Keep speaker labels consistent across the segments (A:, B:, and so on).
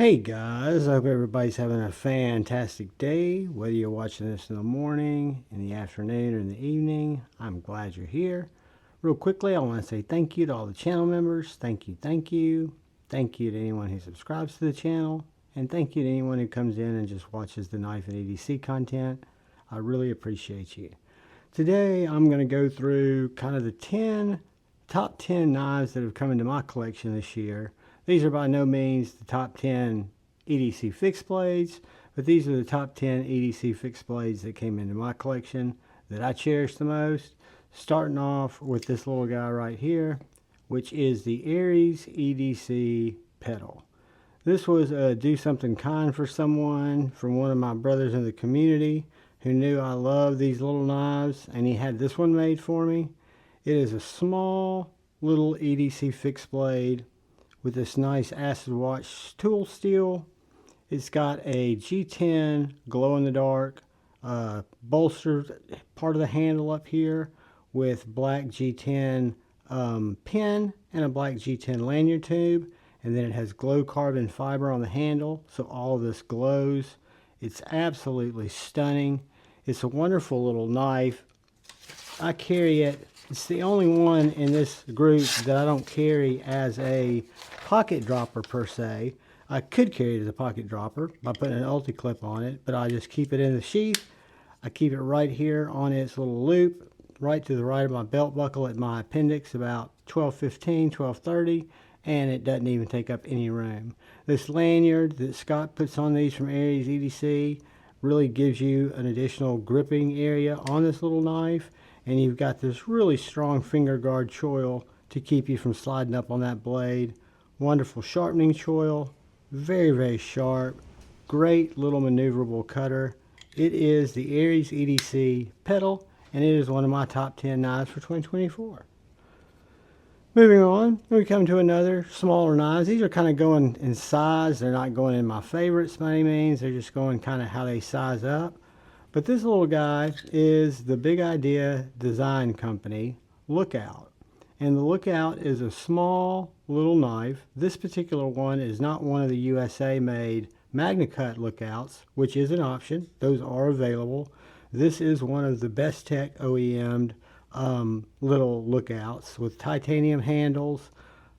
A: Hey guys, I hope everybody's having a fantastic day. Whether you're watching this in the morning, in the afternoon, or in the evening, I'm glad you're here. Real quickly, I want to say thank you to all the channel members. Thank you, thank you. Thank you to anyone who subscribes to the channel. And thank you to anyone who comes in and just watches the knife and EDC content. I really appreciate you. Today, I'm going to go through kind of the top 10 knives that have come into my collection this year. These are by no means the top 10 EDC fixed blades, but these are the top 10 EDC fixed blades that came into my collection that I cherish the most. Starting off with this little guy right here, which is the Aries EDC Petal. This was a do something kind for someone from one of my brothers in the community who knew I love these little knives, and he had this one made for me. It is a small little EDC fixed blade with this nice acid wash tool steel. It's got a G10 glow in the dark bolstered part of the handle up here with black G10 pin and a black G10 lanyard tube, and then it has glow carbon fiber on the handle, so all of this glows. It's absolutely stunning. It's a wonderful little knife. I carry it. It's the only one in this group that I don't carry as a pocket dropper per se. I could carry it as a pocket dropper by putting an ulti clip on it, but I just keep it in the sheath. I keep it right here on its little loop, right to the right of my belt buckle at my appendix, about 12:15, 12:30, and it doesn't even take up any room. This lanyard that Scott puts on these from Aries EDC really gives you an additional gripping area on this little knife, and you've got this really strong finger guard choil to keep you from sliding up on that blade. Wonderful sharpening choil, very, very sharp, great little maneuverable cutter. It is the Aries EDC Petal, and it is one of my top 10 knives for 2024. Moving on, we come to another smaller knives. These are kind of going in size. They're not going in my favorites by any means. They're just going kind of how they size up. But this little guy is the Big Idea Design Company Lookout. And the Lookout is a small little knife. This particular one is not one of the USA made Magna Cut Lookouts, which is an option. Those are available. This is one of the best tech OEM'd little lookouts with titanium handles,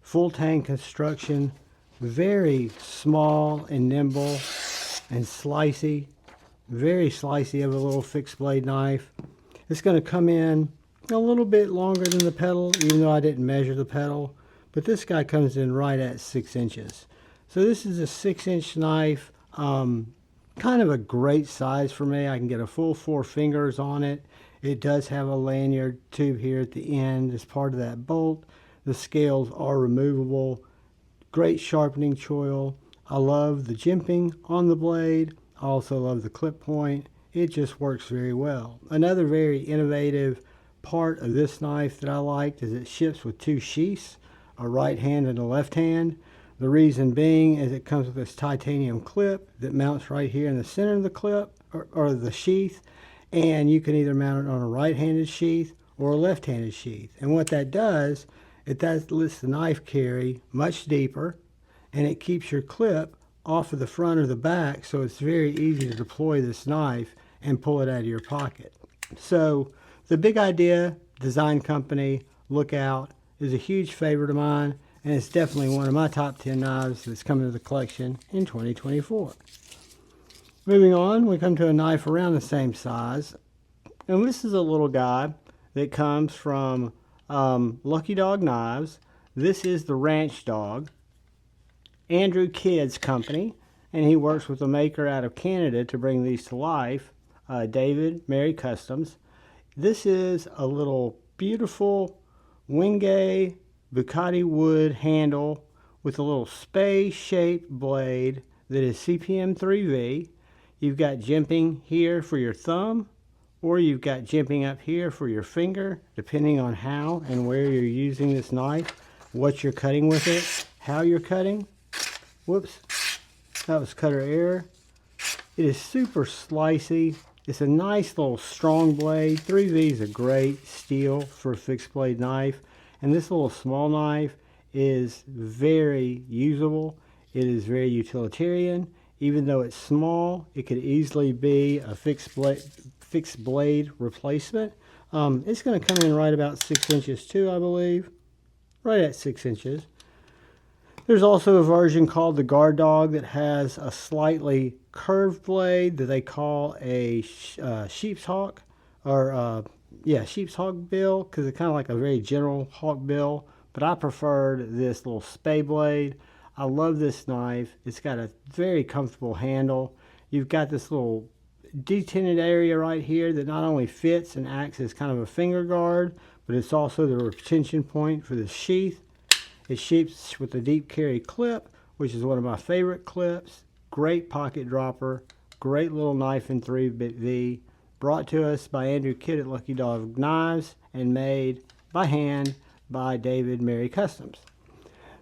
A: full tang construction, very small and nimble and slicey. Very slicey of a little fixed blade knife. It's going to come in a little bit longer than the Petal, even though I didn't measure the Petal, but this guy comes in right at 6 inches. So this is a 6-inch knife, kind of a great size for me. I can get a full 4 fingers on it. It does have a lanyard tube here at the end as part of that bolt. The scales are removable. Great sharpening choil. I love the jimping on the blade. I also love the clip point. It just works very well. Another very innovative part of this knife that I liked is it ships with 2 sheaths, a right hand and a left hand. The reason being is it comes with this titanium clip that mounts right here in the center of the clip or the sheath, and you can either mount it on a right-handed sheath or a left-handed sheath. And what that does, that lets the knife carry much deeper, and it keeps your clip off of the front or the back, so it's very easy to deploy this knife and pull it out of your pocket. So the Big Idea Design Company Lookout is a huge favorite of mine, and it's definitely one of my top 10 knives that's coming to the collection in 2024. Moving on, we come to a knife around the same size, and this is a little guy that comes from Lucky Dog Knives. This is the Ranch Dog, Andrew Kidd's company, and he works with a maker out of Canada to bring these to life, David Mary Customs. This is a little beautiful Wingay Bucati wood handle with a little spade-shaped blade that is CPM 3V. You've got jimping here for your thumb, or you've got jimping up here for your finger, depending on how and where you're using this knife, what you're cutting with it, how you're cutting. Whoops, that was cutter error. It is super slicey. It's a nice little strong blade. 3V is a great steel for a fixed blade knife. And this little small knife is very usable. It is very utilitarian. Even though it's small, it could easily be a fixed blade replacement. It's going to come in right about 6 inches too, I believe. Right at 6 inches. There's also a version called the Guard Dog that has a slightly curved blade that they call a sheep's hawk, or sheep's hawk bill, because it's kind of like a very general hawk bill. But I preferred this little spay blade. I love this knife. It's got a very comfortable handle. You've got this little detented area right here that not only fits and acts as kind of a finger guard, but it's also the retention point for the sheath. It ships with a deep carry clip, which is one of my favorite clips. Great pocket dropper. Great little knife in 3-bit V. Brought to us by Andrew Kidd at Lucky Dog Knives and made by hand by David Merry Customs.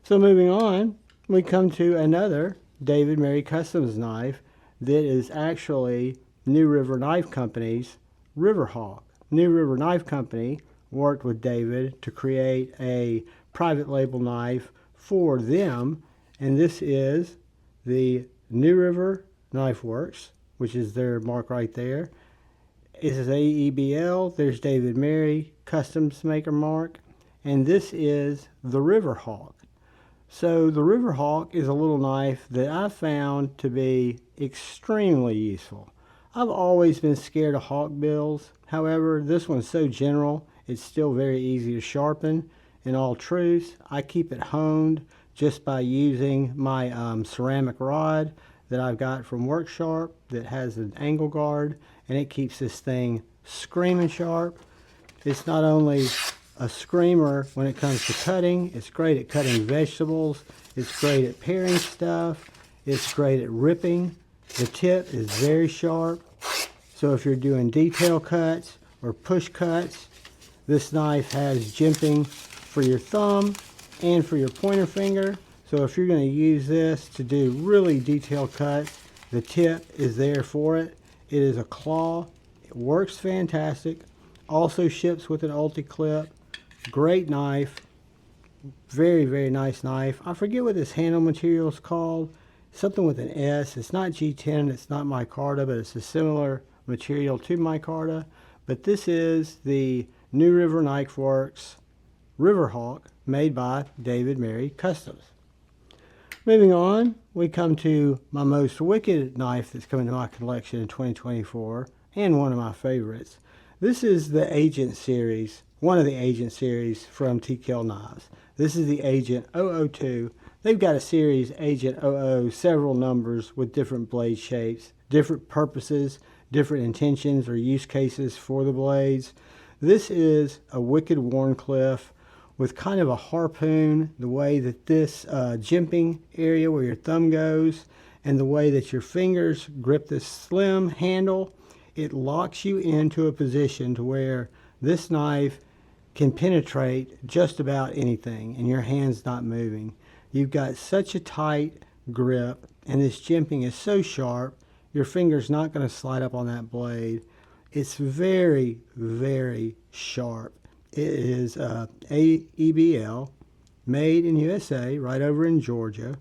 A: So moving on, we come to another David Merry Customs knife that is actually New River Knife Company's Riverhawk. New River Knife Company worked with David to create a private label knife for them, and this is the New River Knife Works, which is their mark right there. This is AEBL. There's David Merry Customs Maker mark, and this is the Riverhawk. So the Riverhawk is a little knife that I found to be extremely useful. I've always been scared of hawk bills. However, this one's so general, it's still very easy to sharpen. In all truth, I keep it honed just by using my ceramic rod that I've got from Worksharp that has an angle guard, and it keeps this thing screaming sharp. It's not only a screamer when it comes to cutting, it's great at cutting vegetables, it's great at paring stuff, it's great at ripping. The tip is very sharp, so if you're doing detail cuts or push cuts, this knife has jimping for your thumb and for your pointer finger. So if you're going to use this to do really detailed cuts, the tip is there for it. It is a claw. It works fantastic. Also ships with an ulti-clip. Great knife. Very, very nice knife. I forget what this handle material is called. Something with an S. It's not G10. It's not micarta, but it's a similar material to micarta. But this is the New River Knife Works Riverhawk made by David Merry Customs. Moving on, we come to my most wicked knife that's coming to my collection in 2024, and one of my favorites. This is the Agent series, one of the Agent series from T.Kell Knives. This is the Agent 002. They've got a series, Agent 00, several numbers with different blade shapes, different purposes, different intentions or use cases for the blades. This is a wicked Wharncliffe with kind of a harpoon, the way that this jimping area where your thumb goes and the way that your fingers grip this slim handle, it locks you into a position to where this knife can penetrate just about anything and your hand's not moving. You've got such a tight grip and this jimping is so sharp, your finger's not going to slide up on that blade. It's very, very sharp. It is AEBL, made in USA, right over in Georgia.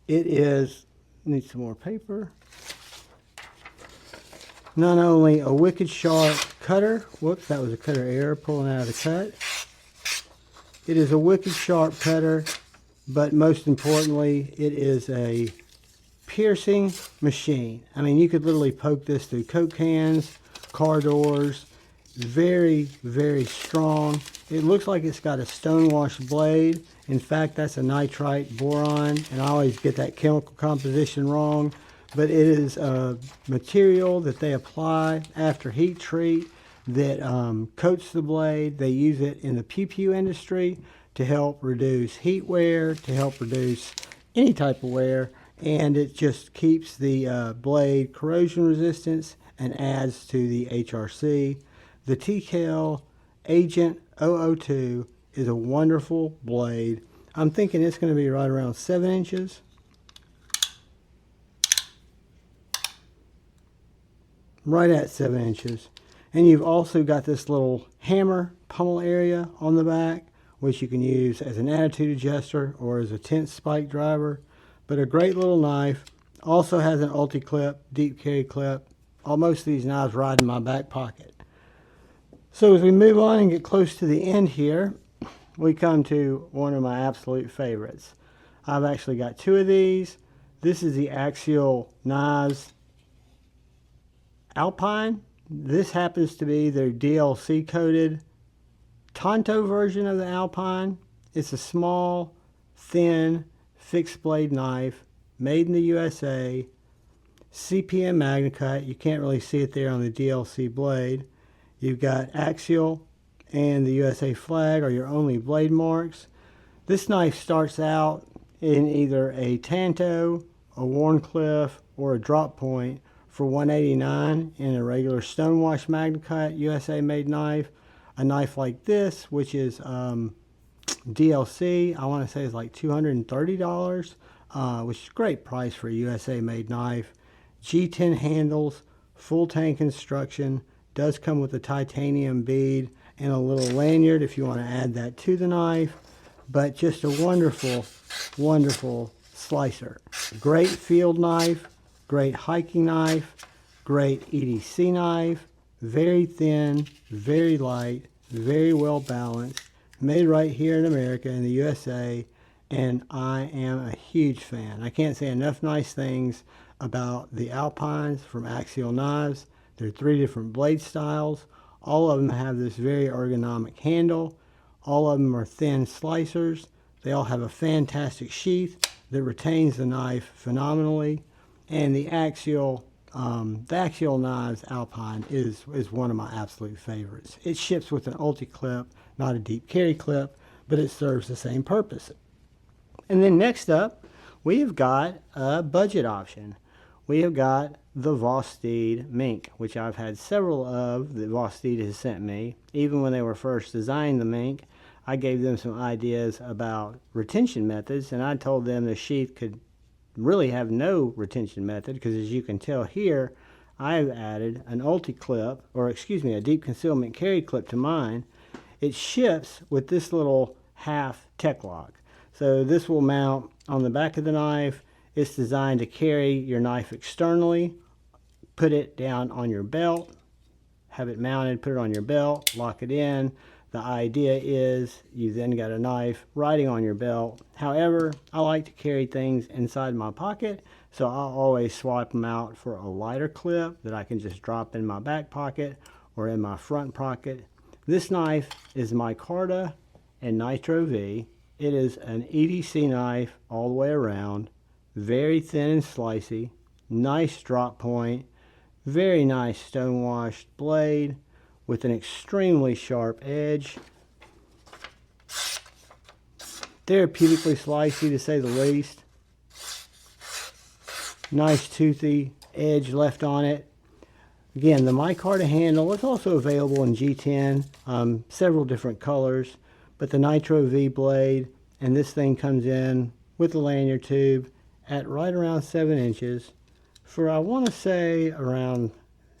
A: It is, need some more paper. Not only a wicked sharp cutter, whoops, that was a cutter error, pulling out of the cut. It is a wicked sharp cutter, but most importantly, it is a piercing machine. I mean, you could literally poke this through Coke cans, car doors. Very, very strong. It looks like it's got a stonewashed blade. In fact, that's a nitrite boron, and I always get that chemical composition wrong. But it is a material that they apply after heat treat that coats the blade. They use it in the pew industry to help reduce heat wear, to help reduce any type of wear, and it just keeps the blade corrosion resistance and adds to the HRC. The T.Kell Agent 002 is a wonderful blade. I'm thinking it's going to be right around 7 inches. Right at 7 inches. And you've also got this little hammer pummel area on the back, which you can use as an attitude adjuster or as a tense spike driver. but a great little knife. Also has an ulti-clip, deep carry clip. Most of these knives ride in my back pocket. So as we move on and get close to the end here, we come to one of my absolute favorites. I've actually got two of these. This is the Axial Knives Alpine. This happens to be their DLC coated Tanto version of the Alpine. It's a small, thin, fixed blade knife, made in the USA, CPM MagnaCut. You can't really see it there on the DLC blade. You've got Axial and the USA flag are your only blade marks. This knife starts out in either a Tanto, a Wharncliffe, or a drop point for $189 in a regular stonewash MagnaCut USA made knife. A knife like this, which is DLC, I want to say is like $230, which is a great price for a USA made knife. G10 handles, full tank construction, does come with a titanium bead and a little lanyard if you want to add that to the knife. But just a wonderful, wonderful slicer. Great field knife, great hiking knife, great EDC knife, very thin, very light, very well balanced, made right here in America, in the USA, and I am a huge fan. I can't say enough nice things about the Alpines from Axial Knives. There are 3 different blade styles. All of them have this very ergonomic handle. All of them are thin slicers. They all have a fantastic sheath that retains the knife phenomenally. And the Axial Knives Alpine is one of my absolute favorites. It ships with an ulti-clip, not a deep carry clip, but it serves the same purpose. And then next up, we have got a budget option. We have got the Vosteed Mink, which I've had several of that Vosteed has sent me. Even when they were first designing the Mink, I gave them some ideas about retention methods, and I told them the sheath could really have no retention method, because as you can tell here, I've added an ulti-clip, or excuse me, a deep concealment carry clip to mine. It ships with this little half tech lock. So this will mount on the back of the knife. It's designed to carry your knife externally, put it down on your belt, have it mounted, put it on your belt, lock it in. The idea is you then got a knife riding on your belt. However, I like to carry things inside my pocket, so I'll always swap them out for a lighter clip that I can just drop in my back pocket or in my front pocket. This knife is micarta and nitro V. It is an EDC knife all the way around, very thin and slicey, nice drop point, very nice stonewashed blade with an extremely sharp edge. Therapeutically slicey, to say the least. Nice toothy edge left on it. Again, the micarta handle is also available in G10, several different colors, but the Nitro V blade, and this thing comes in with the lanyard tube at right around 7 inches for, I want to say, around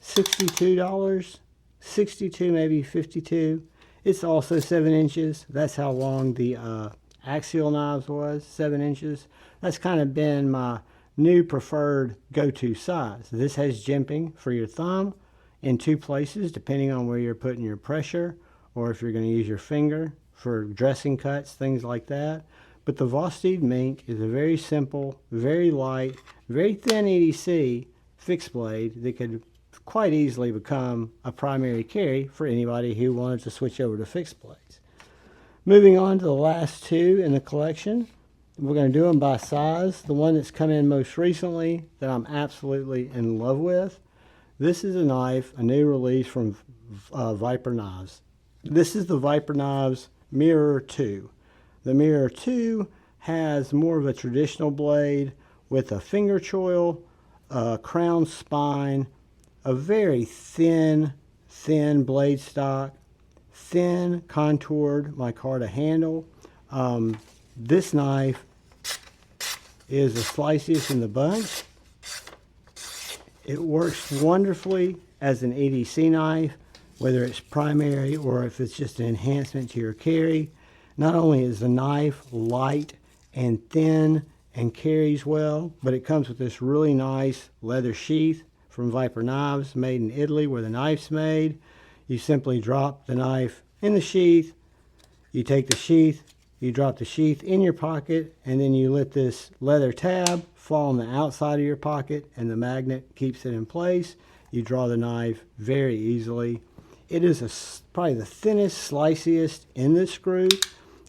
A: $62, 62, maybe 52. It's also 7 inches. That's how long the Axial Knives was, 7 inches. That's kind of been my new preferred go-to size. This has jimping for your thumb in 2 places, depending on where you're putting your pressure, or if you're going to use your finger for dressing cuts, things like that. But the Vosteed Mink is a very simple, very light, very thin EDC fixed blade that could quite easily become a primary carry for anybody who wanted to switch over to fixed blades. Moving on to the last 2 in the collection. We're going to do them by size. The one that's come in most recently that I'm absolutely in love with. This is a knife, a new release from Viper Knives. This is the Viper Knives Meer 2. The Meer 2 has more of a traditional blade with a finger choil, a crown spine, a very thin blade stock, thin contoured micarta handle. This knife is the sliciest in the bunch. It works wonderfully as an EDC knife, whether it's primary or if it's just an enhancement to your carry. Not only is the knife light and thin and carries well, but it comes with this really nice leather sheath from Viper Knives, made in Italy where the knife's made. You simply drop the knife in the sheath, you take the sheath, you drop the sheath in your pocket, and then you let this leather tab fall on the outside of your pocket, and the magnet keeps it in place. You draw the knife very easily. It is probably the thinnest, sliciest in this screw.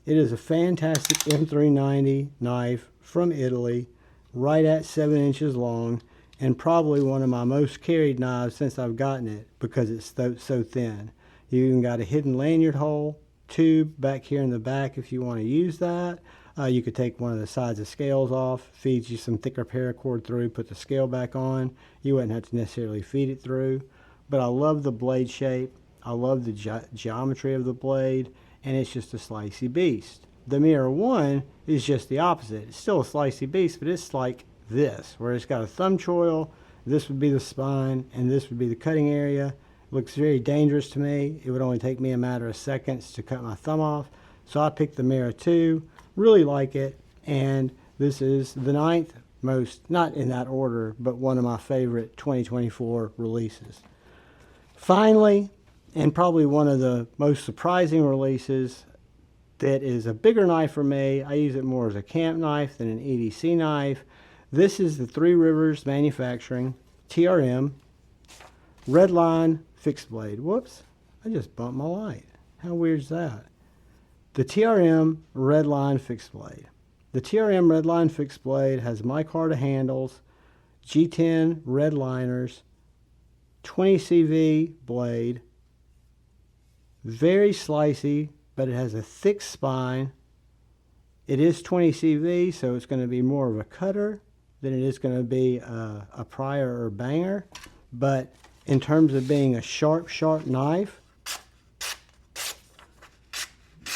A: It is a fantastic M390 knife from Italy, right at 7 inches long, and probably one of my most carried knives since I've gotten it because it's so thin. You even got a hidden lanyard hole tube back here in the back if you want to use that. You could take one of the sides of scales off, feed you some thicker paracord through, put the scale back on. You wouldn't have to necessarily feed it through. But I love the blade shape. I love the geometry of the blade, and it's just a slicey beast. The Meer 1 is just the opposite. It's still a slicey beast, but it's like this, where it's got a thumb choil. This would be the spine, and this would be the cutting area. Looks very dangerous to me. It would only take me a matter of seconds to cut my thumb off. So I picked the Meer 2, really like it, and this is the 9th most, not in that order, but one of my favorite 2024 releases. Finally, and probably one of the most surprising releases that is a bigger knife for me. I use it more as a camp knife than an EDC knife. This is the Three Rivers Manufacturing TRM Redline Fixed Blade. Whoops, I just bumped my light. How weird is that? The TRM Redline Fixed Blade. The TRM Redline Fixed Blade has micarta handles, G10 red liners, 20 CV blade, very slicey, but it has a thick spine. It is 20 CV, so it's going to be more of a cutter than it is going to be a prior or banger. But in terms of being a sharp knife,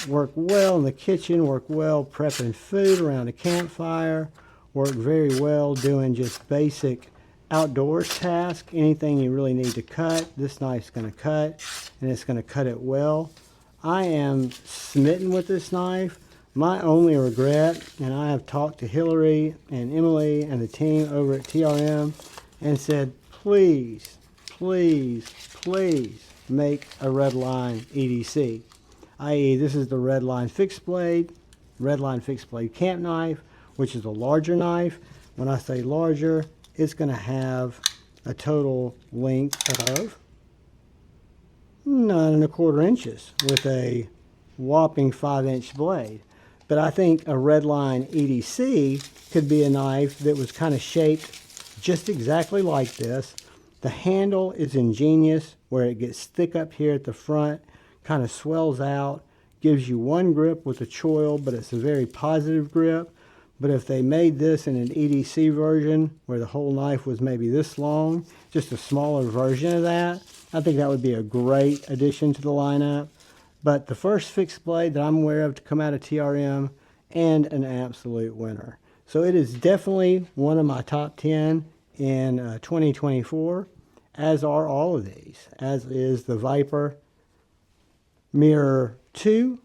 A: work well in the kitchen, work well prepping food around a campfire, work very well doing just basic outdoors tasks. Anything you really need to cut, this knife's going to cut, and it's going to cut it well. I am smitten with this knife. My only regret, and I have talked to Hillary and Emily and the team over at TRM and said, please, please, please make a Redline EDC. i.e. this is the Redline Fixed Blade camp knife, which is a larger knife. When I say larger, it's going to have a total length of 9 1/4 inches with a whopping 5-inch blade. But I think a Redline EDC could be a knife that was kind of shaped just exactly like this. The handle is ingenious, where it gets thick up here at the front, kind of swells out, gives you one grip with a choil, but it's a very positive grip. But if they made this in an EDC version, where the whole knife was maybe this long, just a smaller version of that, I think that would be a great addition to the lineup. But the first fixed blade that I'm aware of to come out of TRM, and an absolute winner. So it is definitely one of my top 10 in 2024, as are all of these, as is the Viper Meer 2,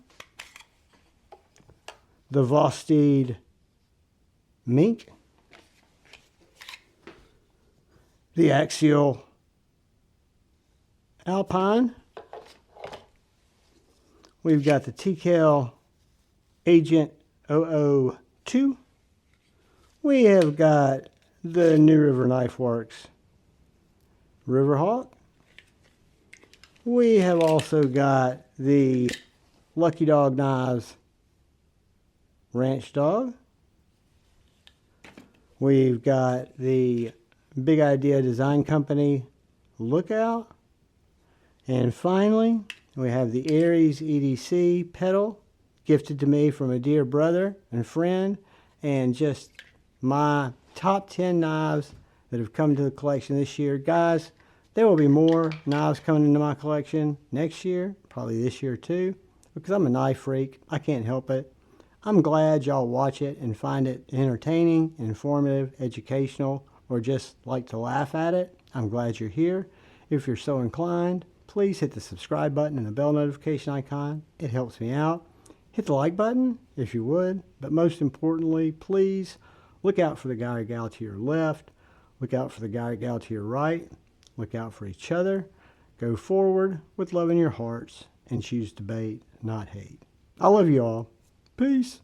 A: the Vosteed Mink, the Axial Alpine. We've got the T.Kell Agent 002. We have got the New River Knife Works Riverhawk. We have also got the Lucky Dog Knives Ranch Dog. We've got the Big Idea Design Company Lookout. And finally, we have the Aries EDC Petal, gifted to me from a dear brother and friend, and just my top 10 knives that have come to the collection this year. Guys, there will be more knives coming into my collection next year, probably this year too, because I'm a knife freak. I can't help it. I'm glad y'all watch it and find it entertaining, informative, educational, or just like to laugh at it. I'm glad you're here. If you're so inclined, please hit the subscribe button and the bell notification icon. It helps me out. Hit the like button if you would, but most importantly, please Look out for the guy or gal to your left. Look out for the guy or gal to your right. Look out for each other. Go forward with love in your hearts and choose to bait, not hate. I love you all. Peace.